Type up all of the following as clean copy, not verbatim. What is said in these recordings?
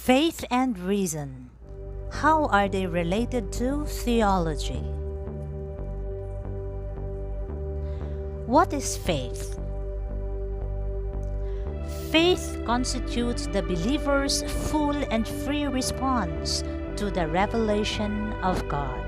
Faith and reason. How are they related to theology? What is faith? Faith constitutes the believer's full and free response to the revelation of God.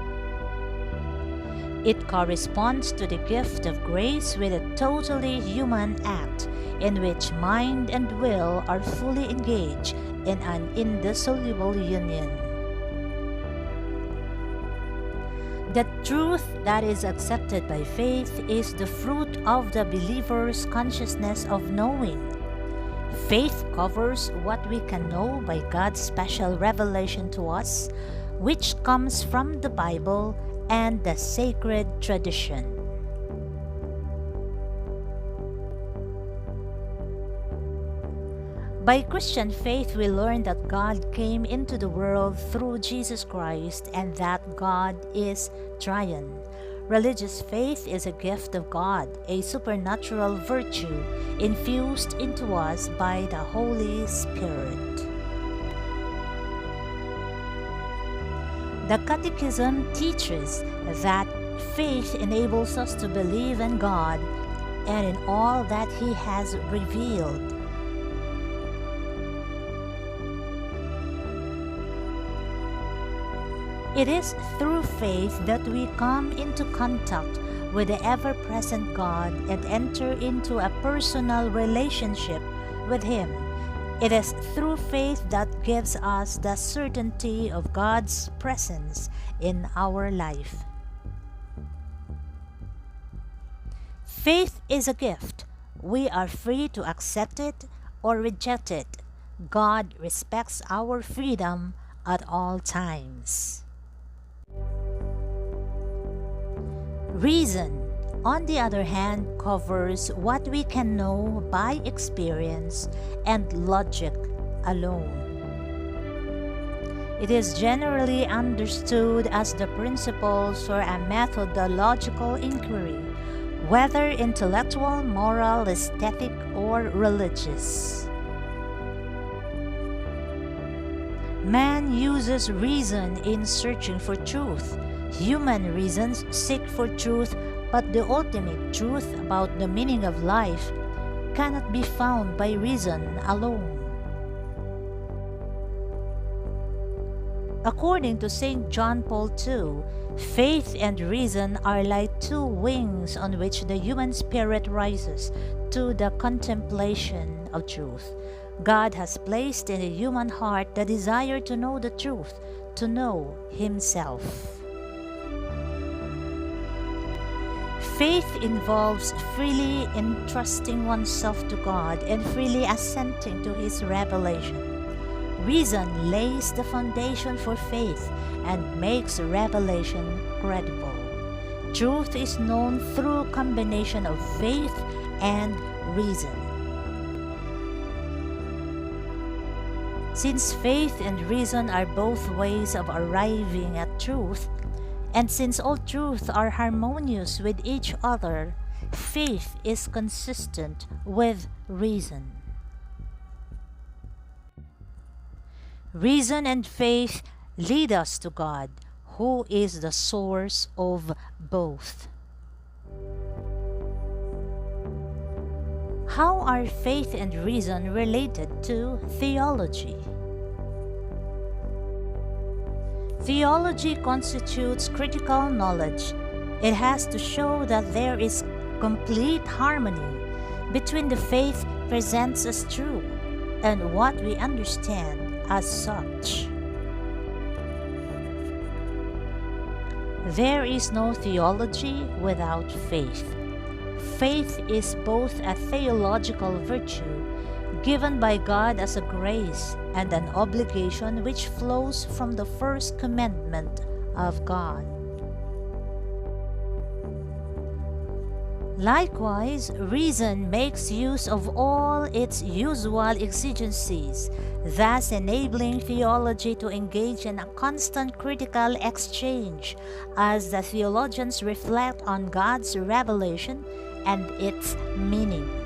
It corresponds to the gift of grace with a totally human act in which mind and will are fully engaged in an indissoluble union. The truth that is accepted by faith is the fruit of the believer's consciousness of knowing. Faith covers what we can know by God's special revelation to us, which comes from the Bible and the sacred tradition. By Christian faith, we learn that God came into the world through Jesus Christ and that God is triune. Religious faith is a gift of God, a supernatural virtue infused into us by the Holy Spirit. The Catechism teaches that faith enables us to believe in God and in all that He has revealed. It is through faith that we come into contact with the ever-present God and enter into a personal relationship with Him. It is through faith that gives us the certainty of God's presence in our life. Faith is a gift. We are free to accept it or reject it. God respects our freedom at all times. Reason, on the other hand, covers what we can know by experience and logic alone. It is generally understood as the principles for a methodological inquiry, whether intellectual, moral, aesthetic, or religious. Man uses reason in searching for truth. Human reasons seek for truth, but the ultimate truth about the meaning of life cannot be found by reason alone. According to St. John Paul II, faith and reason are like two wings on which the human spirit rises to the contemplation of truth. God has placed in the human heart the desire to know the truth, to know Himself. Faith involves freely entrusting oneself to God and freely assenting to His revelation. Reason lays the foundation for faith and makes revelation credible. Truth is known through a combination of faith and reason. Since faith and reason are both ways of arriving at truth, and since all truths are harmonious with each other, faith is consistent with reason. Reason and faith lead us to God, who is the source of both. How are faith and reason related to theology? Theology constitutes critical knowledge. It has to show that there is complete harmony between the faith presents as true and what we understand as such. There is no theology without faith. Faith is both a theological virtue given by God as a grace and an obligation which flows from the first commandment of God. Likewise, reason makes use of all its usual exigencies, thus enabling theology to engage in a constant critical exchange as the theologians reflect on God's revelation and its meaning.